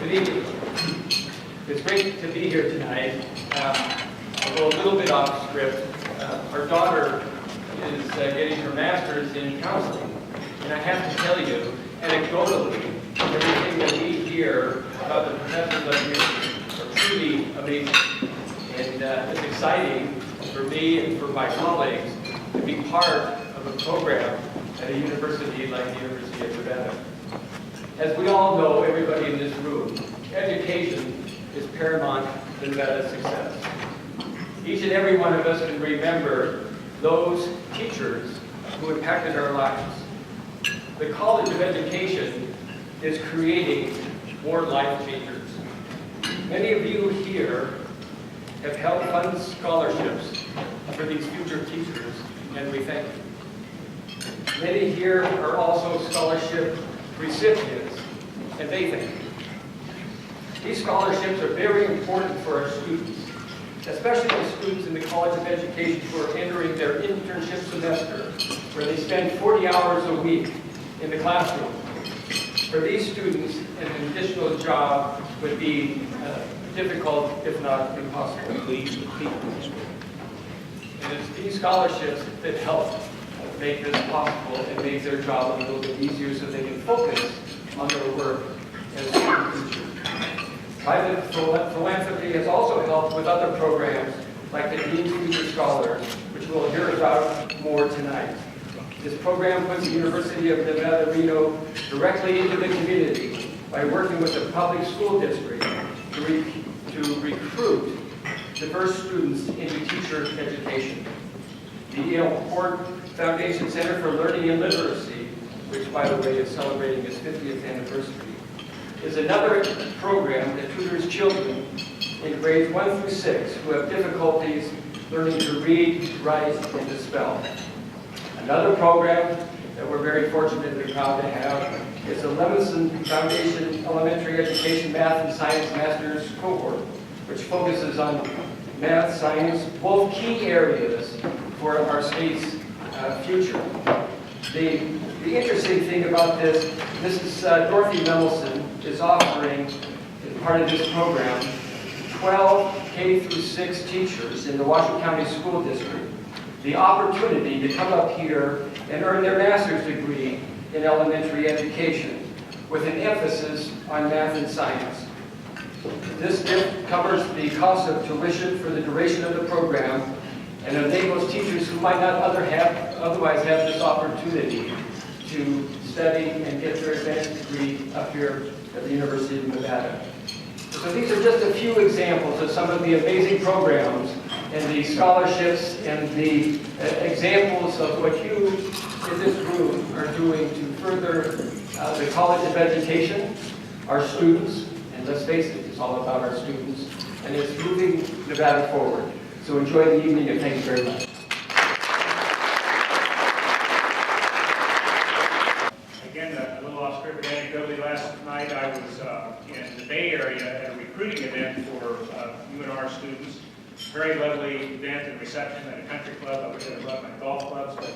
Good evening. It's great to be here tonight. I'll go a little bit off script. Our daughter is getting her master's in counseling. And I have to tell you, anecdotally, everything that we hear about the professors up here are truly amazing. And it's exciting for me and for my colleagues to be part of a program at a university like the University of Nevada. As we all know, everybody in this room, education is paramount to Nevada's success. Each and every one of us can remember those teachers who impacted our lives. The College of Education is creating more life changers. Many of you here have helped fund scholarships for these future teachers, and we thank you. Many here are also scholarship recipients, and they thank you. These scholarships are very important for our students, especially the students in the College of Education who are entering their internship semester, where they spend 40 hours a week in the classroom. For these students, an additional job would be difficult, if not impossible. Please repeat this. And it's these scholarships that help make this possible and make their job a little bit easier so they can focus on their work as a teacher. Private philanthropy has also helped with other programs like the Dean's Future Scholars, which we'll hear about more tonight. This program puts the University of Nevada, Reno directly into the community by working with the public school district to recruit diverse students into teacher education. The E.L. Ford Foundation Center for Learning and Literacy, which by the way is celebrating its 50th anniversary, is another program that tutors children in grades 1 through 6 who have difficulties learning to read, write, and to spell. Another program that we're very fortunate and proud to have is the Levinson Foundation Elementary Education Math and Science Masters Cohort, which focuses on math, science, both key areas for our state's future. The interesting thing about this, Mrs. Dorothy Mendelson is offering, as part of this program, 12 K through 6 teachers in the Washoe County School District the opportunity to come up here and earn their master's degree in elementary education with an emphasis on math and science. This gift covers the cost of tuition for the duration of the program and enables teachers who might not otherwise have this opportunity to study and get their advanced degree up here at the University of Nevada. So these are just a few examples of some of the amazing programs and the scholarships and the examples of what you in this room are doing to further the College of Education, our students, and let's face it, it's all about our students, and it's moving Nevada forward. So enjoy the evening and thank you very much. Again, a little off script, but anecdotally, last night I was in the Bay Area at a recruiting event for UNR students. Very lovely event and reception at a country club. I wish I loved my golf clubs, but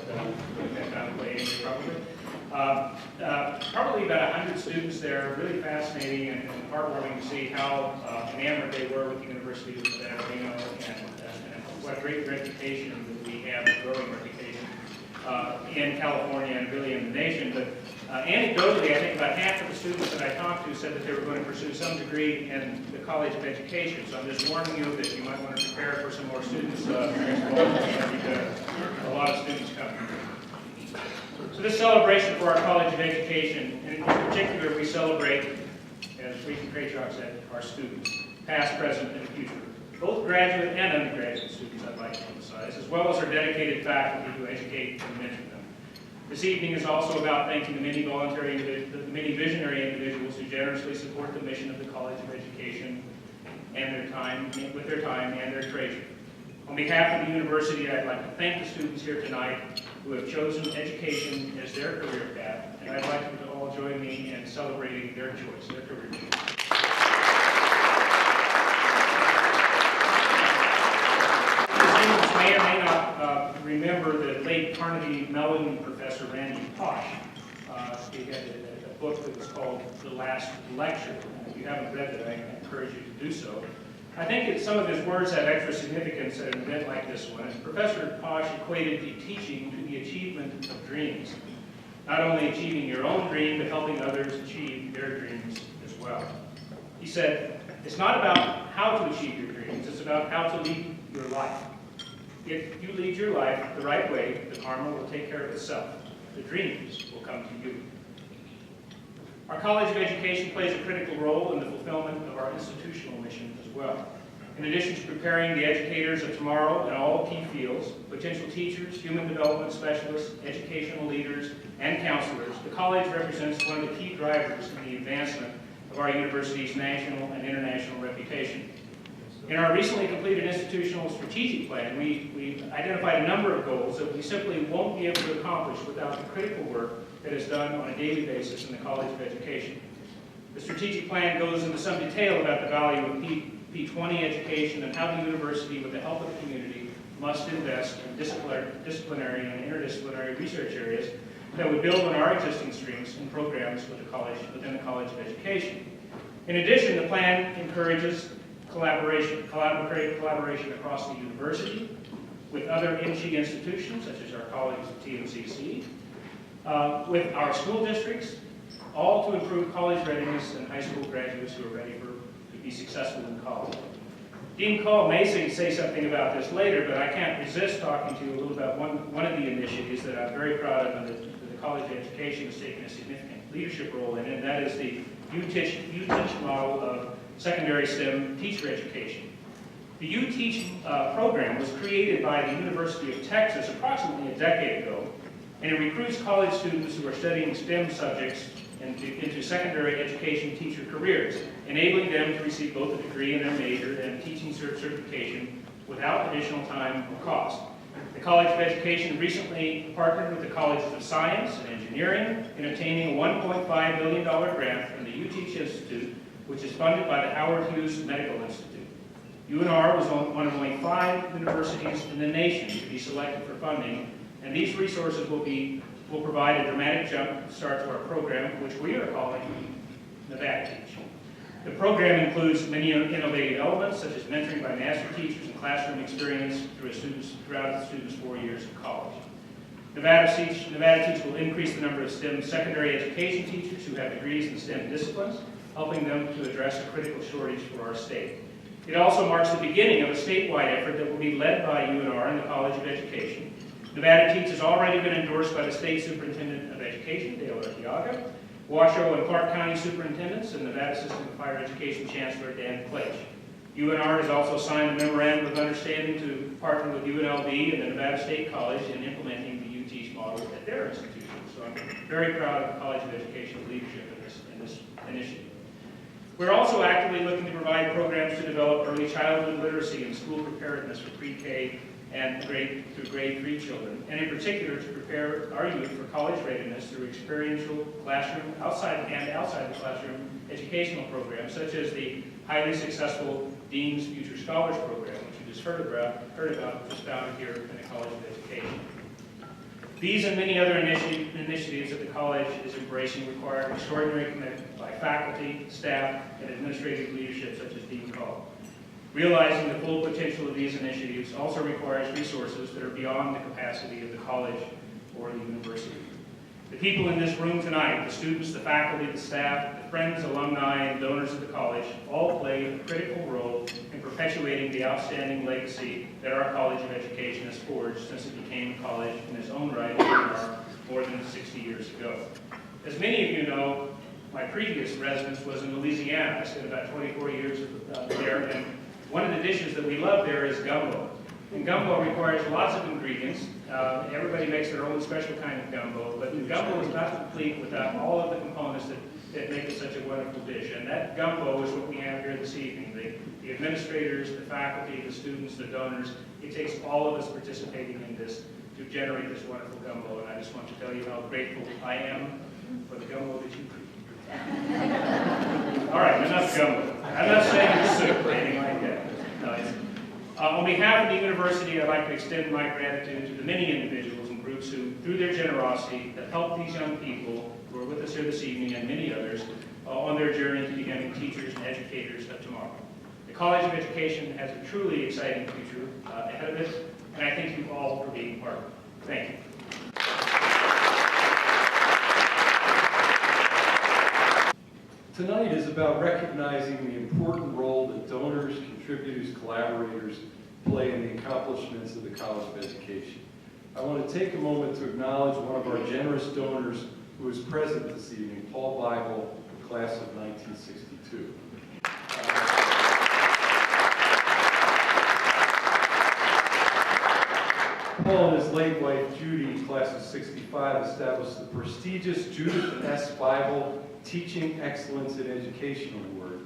wouldn't have time to play anyway probably. Probably about 100 students there. Really fascinating and heartwarming to see how enamored they were with the University of Nevada, Reno, and what a great reputation that we have, a growing reputation in California and really in the nation. But anecdotally, I think about half of the students that I talked to said that they were going to pursue some degree in the College of Education. So I'm just warning you that you might want to prepare for some more students next fall. A lot of students coming. So this celebration for our College of Education, and in particular we celebrate, as Regent Trachok said, our students, past, present, and future. Both graduate and undergraduate students, I'd like to emphasize, as well as our dedicated faculty who educate and mentor them. This evening is also about thanking the many visionary individuals who generously support the mission of the College of Education and with their time and their treasure. On behalf of the university, I'd like to thank the students here tonight who have chosen education as their career path, and I'd like you to all join me in celebrating their choice, their career choice. Students may or may not remember the late Carnegie Mellon professor Randy Posh. He had a book that was called called The Last Lecture. And if you haven't read that, I encourage you to do so. I think that some of his words have extra significance at an event like this one. Professor Posh equated the teaching to the achievement of dreams. Not only achieving your own dream, but helping others achieve their dreams as well. He said, it's not about how to achieve your dreams, it's about how to lead your life. If you lead your life the right way, the karma will take care of itself. The dreams will come to you. Our College of Education plays a critical role in the fulfillment of our institutional mission as well. In addition to preparing the educators of tomorrow in all key fields, potential teachers, human development specialists, educational leaders, and counselors, the college represents one of the key drivers in the advancement of our university's national and international reputation. In our recently completed institutional strategic plan, we identified a number of goals that we simply won't be able to accomplish without the critical work that is done on a daily basis in the College of Education. The strategic plan goes into some detail about the value of P20 education and how the university, with the help of the community, must invest in disciplinary and interdisciplinary research areas that would build on our existing strengths and programs within the College of Education. In addition, the plan encourages collaboration across the university with other NC institutions, such as our colleagues at TMCC, with our school districts, all to improve college readiness and high school graduates who are ready to be successful in college. Dean Coll may say something about this later, but I can't resist talking to you a little about one of the initiatives that I'm very proud of and that the College of Education has taken a significant leadership role in, and that is the U-Teach model of secondary STEM teacher education. The U-Teach program was created by the University of Texas approximately a decade ago, and it recruits college students who are studying STEM subjects into secondary education teacher careers, enabling them to receive both a degree in their major and teaching certification without additional time or cost. The College of Education recently partnered with the Colleges of Science and Engineering in obtaining a $1.5 million grant from the U-Teach Institute, which is funded by the Howard Hughes Medical Institute. UNR was one of only 5 universities in the nation to be selected for funding, and these resources will provide a dramatic jump start to our program, which we are calling Nevada Teach. The program includes many innovative elements, such as mentoring by master teachers and classroom experience throughout the students' 4 years of college. Nevada Teach will increase the number of STEM secondary education teachers who have degrees in STEM disciplines, helping them to address a critical shortage for our state. It also marks the beginning of a statewide effort that will be led by UNR and the College of Education. Nevada Teach has already been endorsed by the State Superintendent of Education, Dale Arteaga, Washoe and Clark County Superintendents, and Nevada System of Higher Education Chancellor Dan Pledge. UNR has also signed a memorandum of understanding to partner with UNLV and the Nevada State College in implementing the U-Teach model at their institution. So I'm very proud of the College of Education's leadership in this initiative. We're also actively looking to provide programs to develop early childhood literacy and school preparedness for pre-K and grade 3 children, and in particular to prepare our youth for college readiness through experiential classroom, outside the classroom educational programs, such as the highly successful Dean's Future Scholars Program, which you just heard about, which is founded here in the College of Education. These and many other initiatives that the college is embracing require extraordinary commitment by faculty, staff, and administrative leadership such as Dean Coll. Realizing the full potential of these initiatives also requires resources that are beyond the capacity of the college or the university. The people in this room tonight, the students, the faculty, the staff, the friends, alumni, and donors of the college, all play a critical role in perpetuating the outstanding legacy that our College of Education has forged since it became a college in its own right more than 60 years ago. As many of you know, my previous residence was in Louisiana. I spent about 24 years there, and one of the dishes that we love there is gumbo. And gumbo requires lots of ingredients. Everybody makes their own special kind of gumbo, but the gumbo is not complete without all of the components that make it such a wonderful dish. And that gumbo is what we have here this evening. The administrators, the faculty, the students, the donors, it takes all of us participating in this to generate this wonderful gumbo. And I just want to tell you how grateful I am for the gumbo that you created. All right, enough gumbo. I'm not saying it's soup or anything like that. No, on behalf of the university, I'd like to extend my gratitude to the many individuals and groups who, through their generosity, have helped these young people who are with us here this evening, and many others, on their journey to becoming teachers and educators of tomorrow. The College of Education has a truly exciting future ahead of it, and I thank you all for being part of it. Thank you. Tonight is about recognizing the important role that donors, contributors, collaborators play in the accomplishments of the College of Education. I want to take a moment to acknowledge one of our generous donors who is present this evening, Paul Bible, class of 1962. Paul and his late wife, Judy, class of 65, established the prestigious Judith S. Bible Teaching Excellence in Education Award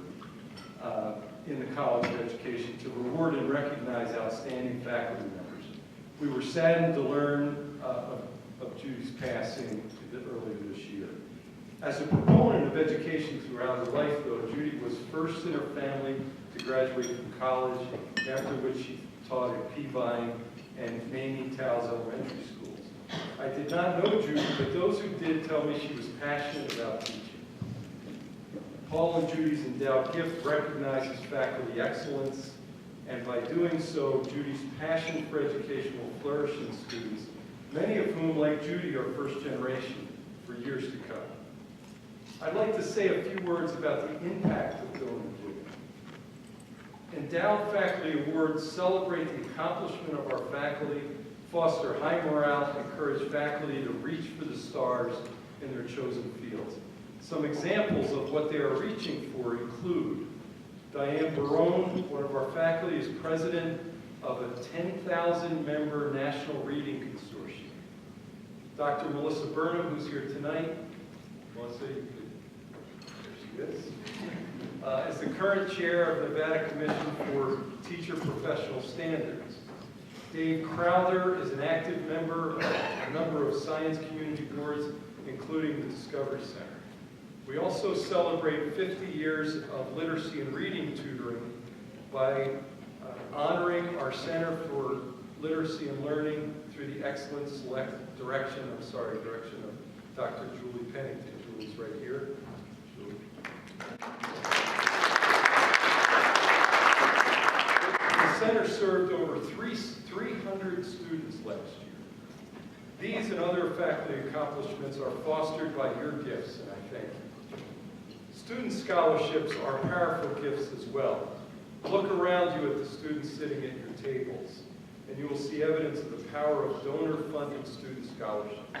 in the College of Education to reward and recognize outstanding faculty members. We were saddened to learn of Judy's passing earlier this year. As a proponent of education throughout her life, though, Judy was first in her family to graduate from college, after which she taught at Peabody and Mamie Towles elementary schools. I did not know Judy, but those who did tell me she was passionate about teaching. Paul and Judy's endowed gift recognizes faculty excellence, and by doing so, Judy's passion for education will flourish in students, many of whom, like Judy, are first generation for years to come. I'd like to say a few words about the impact of donor giving. Endowed Faculty Awards celebrate the accomplishment of our faculty, foster high morale, and encourage faculty to reach for the stars in their chosen fields. Some examples of what they are reaching for include Diane Barone, one of our faculty, is president of a 10,000-member National Reading Consortium. Dr. Melissa Burnham, who's here tonight, Melissa, you could, there she is the current chair of the Nevada Commission for Teacher Professional Standards. Dave Crowther is an active member of a number of science community boards, including the Discovery Center. We also celebrate 50 years of literacy and reading tutoring by honoring our Center for Literacy and Learning through the excellent direction of Dr. Julie Pennington. Julie's right here. Julie. The center served over 300 students last year. These and other faculty accomplishments are fostered by your gifts, and I thank you. Student scholarships are powerful gifts as well. Look around you at the students sitting at your tables, and you will see evidence of the power of donor-funded student scholarships.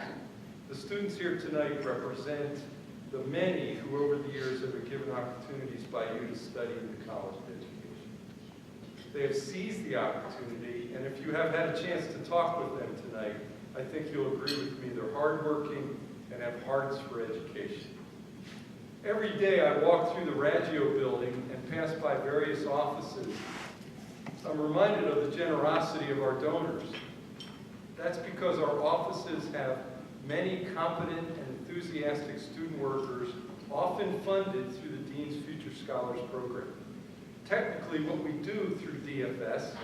The students here tonight represent the many who over the years have been given opportunities by you to study in the College of Education. They have seized the opportunity, and if you have had a chance to talk with them tonight, I think you'll agree with me, they're hardworking and have hearts for education. Every day I walk through the Raggio building and pass by various offices. I'm reminded of the generosity of our donors. That's because our offices have many competent and enthusiastic student workers, often funded through the Dean's Future Scholars Program. Technically, what we do through DFS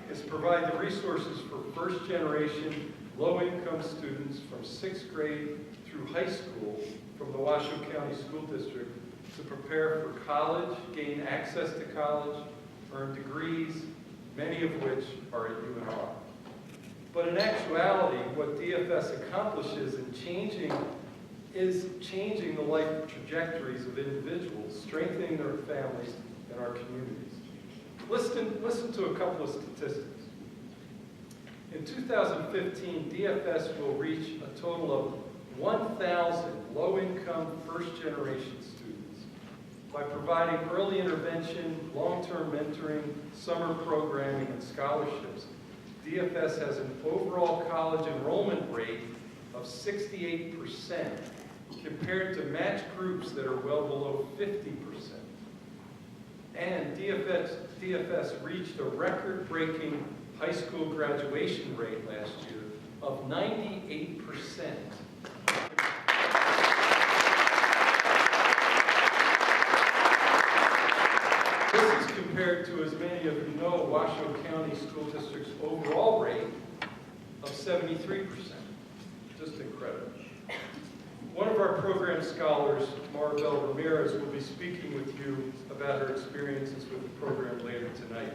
is provide the resources for first-generation, low-income students from 6th grade through high school from the Washoe County School District to prepare for college, gain access to college, earn degrees, many of which are at UNR. But in actuality, what DFS accomplishes in changing the life trajectories of individuals, strengthening their families and our communities. Listen to a couple of statistics. In 2015, DFS will reach a total of 1,000 low-income first-generation students by providing early intervention, long-term mentoring, summer programming, and scholarships. DFS has an overall college enrollment rate of 68% compared to matched groups that are well below 50%. And DFS reached a record-breaking high school graduation rate last year of 98%. This is compared to, as many of you know, Washoe County School District's overall rate of 73%. Just incredible. One of our program scholars, Maribel Ramirez, will be speaking with you about her experiences with the program later tonight.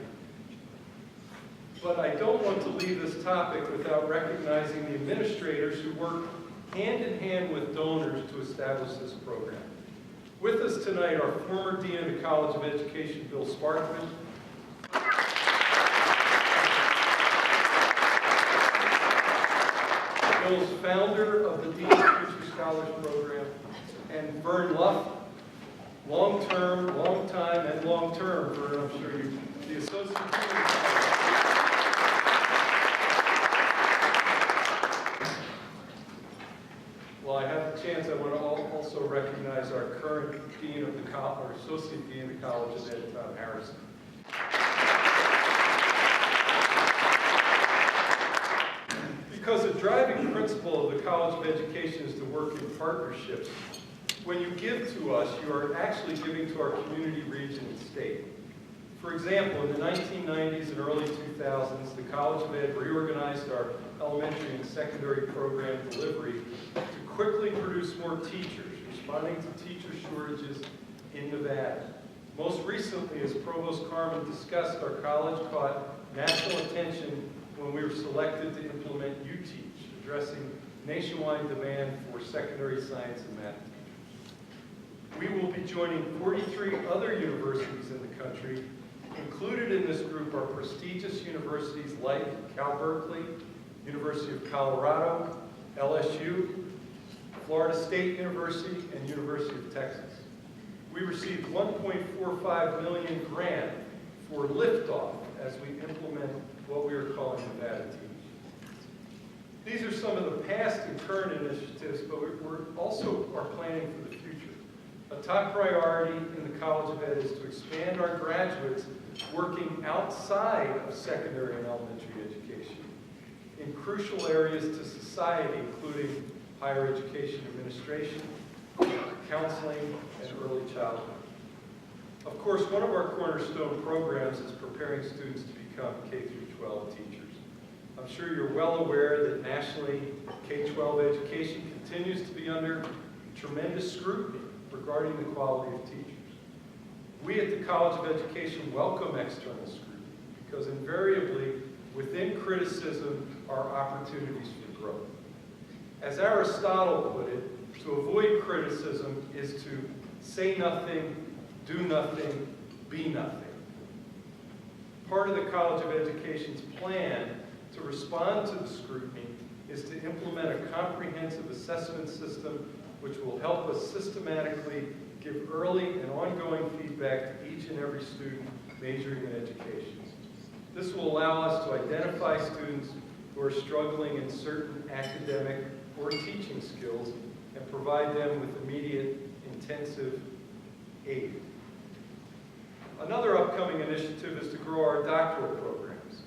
But I don't want to leave this topic without recognizing the administrators who work hand in hand with donors to establish this program. With us tonight are former Dean of the College of Education, Bill Sparkman, Bill's founder of the Dean of Future Scholars Program, and Vern Luff, long-time, and long-term, Vern, I'm sure you, the Associate Dean of the College. Well, I have the chance, I want to also recognize our current Dean of the College, or Associate Dean of the College of Ed, Tom Harrison. Because a driving principle of the College of Education is to work in partnerships. When you give to us, you are actually giving to our community, region, and state. For example, in the 1990s and early 2000s, the College of Ed reorganized our elementary and secondary program delivery to quickly produce more teachers, responding to teacher shortages in Nevada. Most recently, as Provost Carman discussed, our college caught national attention when we were selected to implement U-Teach, addressing nationwide demand for secondary science and math teachers. We will be joining 43 other universities in the country. Included in this group are prestigious universities like Cal Berkeley, University of Colorado, LSU, Florida State University, and University of Texas. We received $1.45 million grant for liftoff as we implement what we are calling Nevada Teach. These are some of the past and current initiatives, but we're also are planning for the future. A top priority in the College of Ed is to expand our graduates working outside of secondary and elementary education in crucial areas to society, including higher education administration, counseling, and early childhood. Of course, one of our cornerstone programs is preparing students to become K-12 teachers. I'm sure you're well aware that nationally, K-12 education continues to be under tremendous scrutiny regarding the quality of teachers. We at the College of Education welcome external scrutiny because invariably, within criticism are opportunities for growth. As Aristotle put it, to avoid criticism is to say nothing, do nothing, be nothing. Part of the College of Education's plan to respond to the scrutiny is to implement a comprehensive assessment system which will help us systematically give early and ongoing feedback to each and every student majoring in education. This will allow us to identify students who are struggling in certain academic or teaching skills and provide them with immediate intensive aid. Another upcoming initiative is to grow our doctoral programs.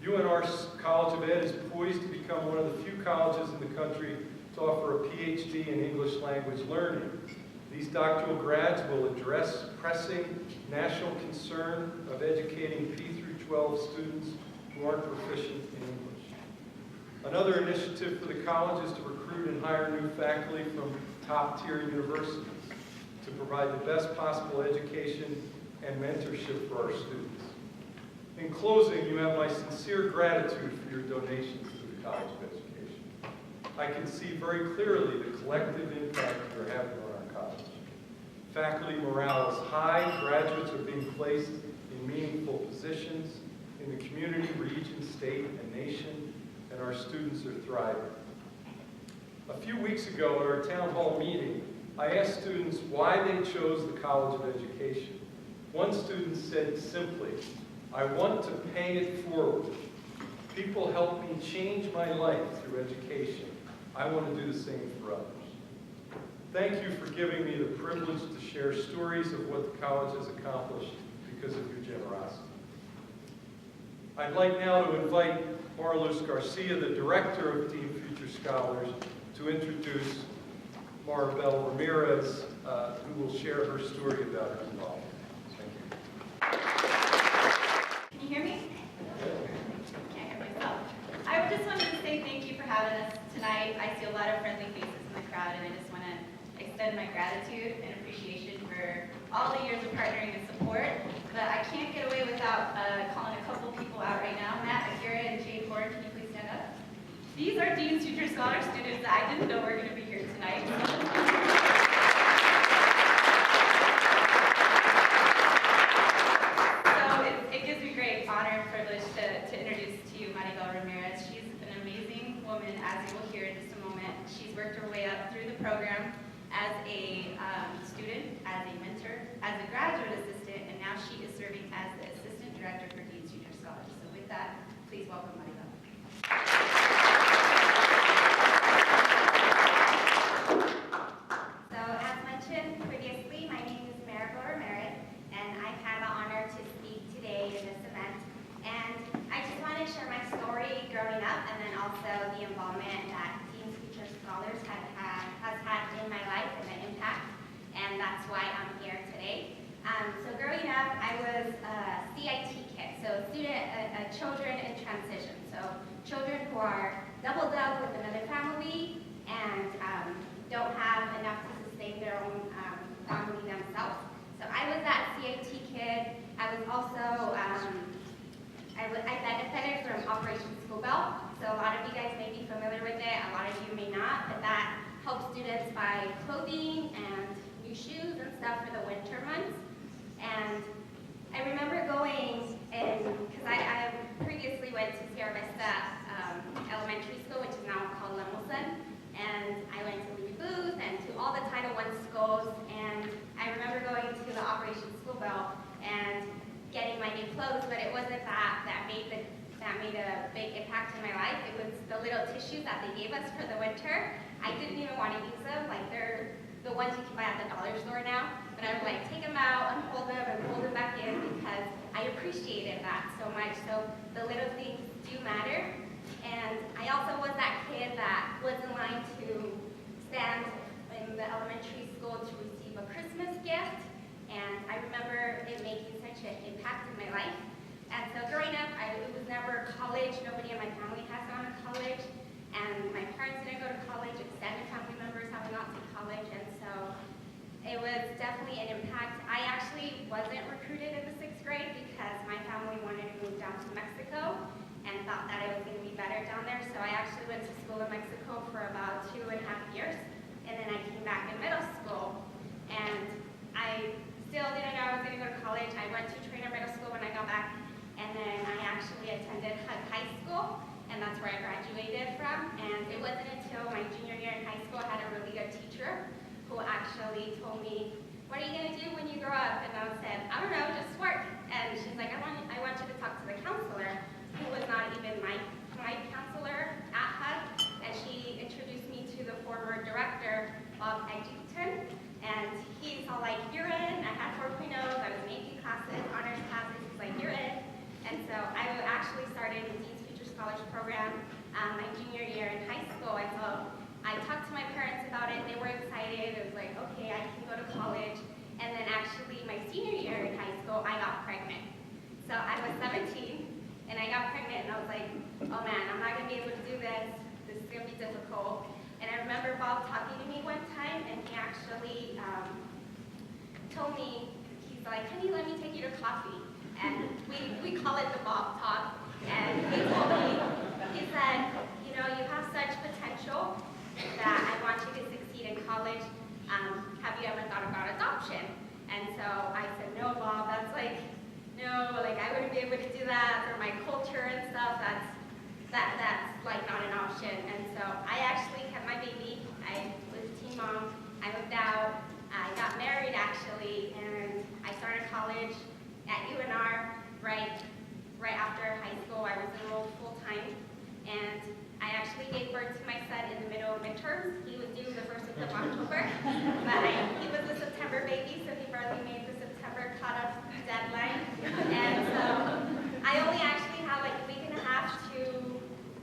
UNR's College of Ed is poised to become one of the few colleges in the country to offer a PhD in English language learning. These doctoral grads will address pressing national concern of educating P through 12 students who aren't proficient in English. Another initiative for the college is to recruit and hire new faculty from top-tier universities to provide the best possible education and mentorship for our students. In closing, you have my sincere gratitude for your donations to the College of Education. I can see very clearly the collective impact you're having on our college. Faculty morale is high, graduates are being placed in meaningful positions in the community, region, state, and nation, and our students are thriving. A few weeks ago at our town hall meeting, I asked students why they chose the College of Education. One student said simply, "I want to pay it forward. People help me change my life through education. I want to do the same for others." Thank you for giving me the privilege to share stories of what the college has accomplished because of your generosity. I'd like now to invite Marluz Garcia, the Director of Dean Future Scholars, to introduce Maribel Ramirez, who will share her story about her involvement. Thank you. Can you hear me? Can't hear myself. I just wanted to say thank you for having us tonight. I see a lot of friendly faces in the crowd, and I just want to extend my gratitude and appreciation for all the years of partnering and support, but I can't get away without calling a couple people out right now. Matt, Akira, and Jade Ford, can you please stand up? These are Dean's Future Scholar students that I didn't know were going to be here tonight. It gives me great honor and privilege to introduce to you Maribel Ramirez. She's an amazing woman, as you will hear in just a moment. She's worked her way up through the program as a student, as a mentor, as a graduate assistant, and now she is serving as the Assistant Director for Dean's Future Scholars. So with that, please welcome Maribel. So as mentioned previously, my name is Maribel Ramirez, and I've had the honor to speak today in this event. And I just want to share my story growing up, and then also the involvement that Dean's Future Scholars has had in my life and the impact, and that's why I'm here today. So growing up, I was a CIT kid, so children in transition. So children who are doubled up with another family and don't have enough to sustain their own family themselves. So I was that CIT kid. I was also, I benefited from Operation School Bell. So a lot of you guys may be familiar with it, a lot of you may not, but that helps students buy clothing and new shoes and stuff for the winter months. And I remember going, because I previously went to Sierra Vista Elementary School, which is now called Lemelson, and I went to Louis Booth and to all the Title I schools, and I remember going to the Operation School Bell and getting my new clothes, but it wasn't that made a big impact in my life. It was the little tissues that they gave us for the winter. I didn't even want to use them. Like, they're the ones you can buy at the dollar store now. But I would like take them out, unfold them, and fold them back in because I appreciated that so much. So the little things do matter. And I also was that kid that was in line to stand in the elementary school to receive a Christmas gift. And I remember it making such an impact in my life. And so growing up, it was never college. Nobody in my family has gone to college. And my parents didn't go to college. Extended family members haven't gone to college. And so it was definitely an impact. I actually wasn't recruited in the 6th grade because my family wanted to move down to Mexico and thought that it was going to be better down there. So I actually went to school in Mexico for about 2.5 years. And then I came back in middle school. And I still didn't know I was going to go to college. I went to Trainer Middle School when I got back. And then I actually attended Hug High School, and that's where I graduated from. And it wasn't until my junior year in high school I had a really good teacher who actually told me, "What are you going to do when you grow up?" And I said, "I don't know, just work." And she's like, I want you to talk to the counselor, who was not even my counselor at HUD. And she introduced me to the former director, Bob Edgington. And he's all like, "You're in." I had 4.0s, I was making classes, honors classes. He's like, "You're in." And so I actually started the Dean's Future Scholars Program my junior year in high school. And so I talked to my parents about it. They were excited. It was like, okay, I can go to college. And then actually my senior year in high school, I got pregnant. So I was 17, and I got pregnant, and I was like, oh man, I'm not going to be able to do this. This is going to be difficult. And I remember Bob talking to me one time, and he actually told me, he's like, "Honey, let me take you to coffee." And we call it the Bob Talk. And he told me, he said, "You know, you have such potential that I want you to succeed in college. Have you ever thought about adoption?" And so I said, "No, Bob, that's like, no, like I wouldn't be able to do that for my culture and stuff. That's like not an option." And so I actually kept my baby. I was a teen mom. I moved out. I got married actually, and I started college at UNR right after high school. I was enrolled full-time, and I actually gave birth to my son in the middle of midterms. He was due the 1st of October, but he was a September baby, so he barely made the September cutoff deadline. And so I only actually had like a week and a half to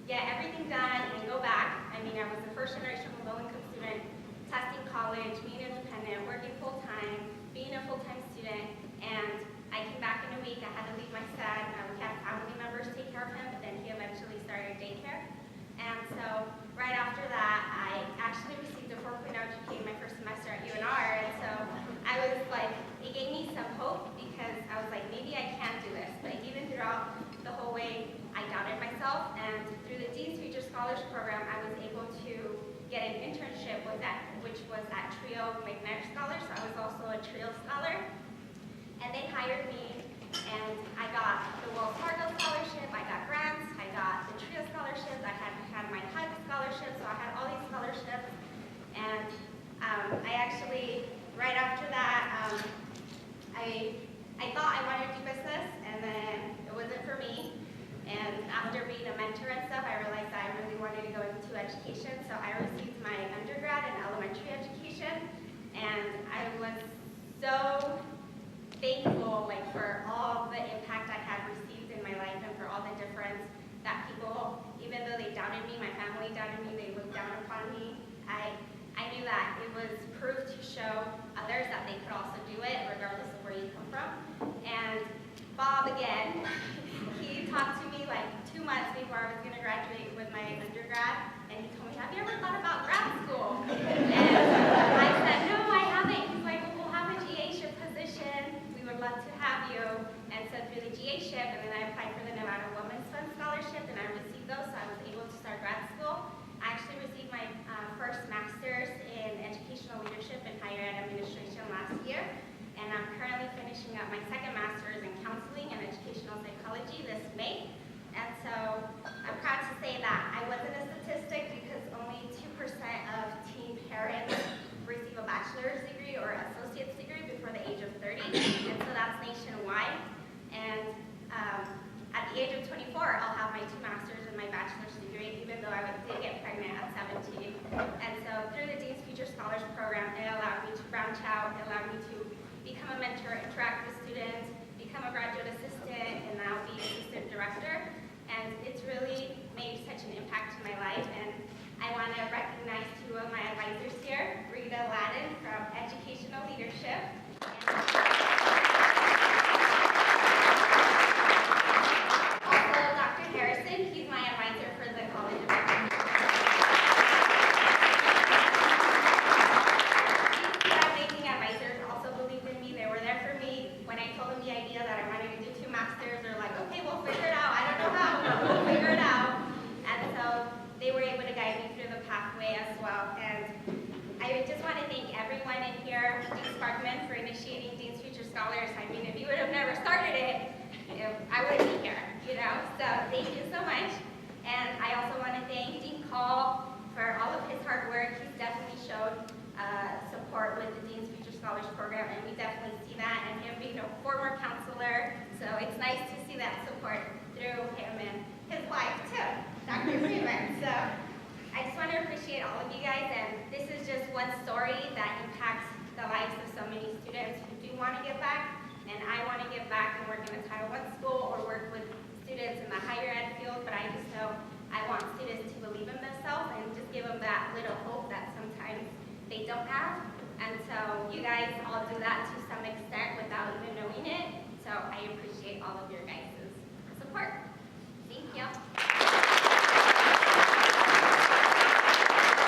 get everything done and go back. I mean, I was the first generation of low-income student, testing college, being independent, working full-time, being a full-time student, and I came back in a week. I had to leave my son. We had family members take care of him, but then he eventually started daycare. And so right after that, I actually received a 4.0 GPA my first semester at Scholars Program, I was able to get an internship which was at Trio Magnetic Scholars. So I was also a Trio Scholar. And they hired me, and I got the Wells Fargo Scholarship, I got grants, I got the Trio Scholarships, I had my HUD Scholarship, so I had all these scholarships. And I actually, right after that, I thought I wanted to do business, and then it wasn't for me. And after being a mentor and stuff, I realized that I really wanted to go into education. So I received my undergrad in elementary education, and I was so thankful for all the impact I had received in my life and for all the difference that people, even though they doubted me, my family doubted me, they looked down upon me. I knew that it was proof to show others that they could also do it regardless of where you come from. And Bob, again, he talked to me 2 months before I was going to graduate with my undergrad, and he told me, have you ever thought about grad school? And I said, no, I haven't. He's like, well, we'll have a GA-ship position. We would love to have you. And so through the GA-ship, and then I applied for the Nevada Women's Fund Scholarship, and I received those, so I was able to start grad school. I actually received my first master's in educational leadership and higher ed administration last year, and I'm currently finishing up my second master's in counseling and educational psychology this May. And so I'm proud to say that I wasn't a statistic because only 2% of teen parents receive a bachelor's degree or associate's degree before the age of 30, and so that's nationwide. And at the age of 24, I'll have my 2 masters and my bachelor's degree, even though I did get pregnant at 17. And so through the Dean's Future Scholars Program, it allowed me to branch out, it allowed me to become a mentor, interact with students, become a graduate assistant, and now be assistant director. And it's really made such an impact to my life. And I want to recognize 2 of my advisors here, Rita Ladin from Educational Leadership. Also, Dr. Harrison, he's my advisor for the College of Education. These 2 amazing advisors also believed in me. They were there for me. When I told them the idea that I wanted to do 2 masters, they're like, okay, we'll figure it out. I don't know how, but we'll figure it out. And so they were able to guide me through the pathway as well. And I just want to thank everyone in here, Dean Sparkman, for initiating Dean's Future Scholars. I mean, if you would have never started it, I wouldn't be here, So thank you so much. And I also want to thank Dean Coll for all of his hard work. He's definitely showed support with the Dean's Future Scholars Program, and we definitely see that, and him being a former counselor. So it's nice to see that support through him and his wife, too, Dr. Freeman. So I just want to appreciate all of you guys, and this is just one story that impacts the lives of so many students who do want to give back, and I want to give back and work in a Title I school or work with students in the higher ed field, but I just know I want students to believe in themselves and just give them that little hope that sometimes they don't have. And so you guys all do that to some extent without even knowing it, so I appreciate all of your guys' support. Thank you.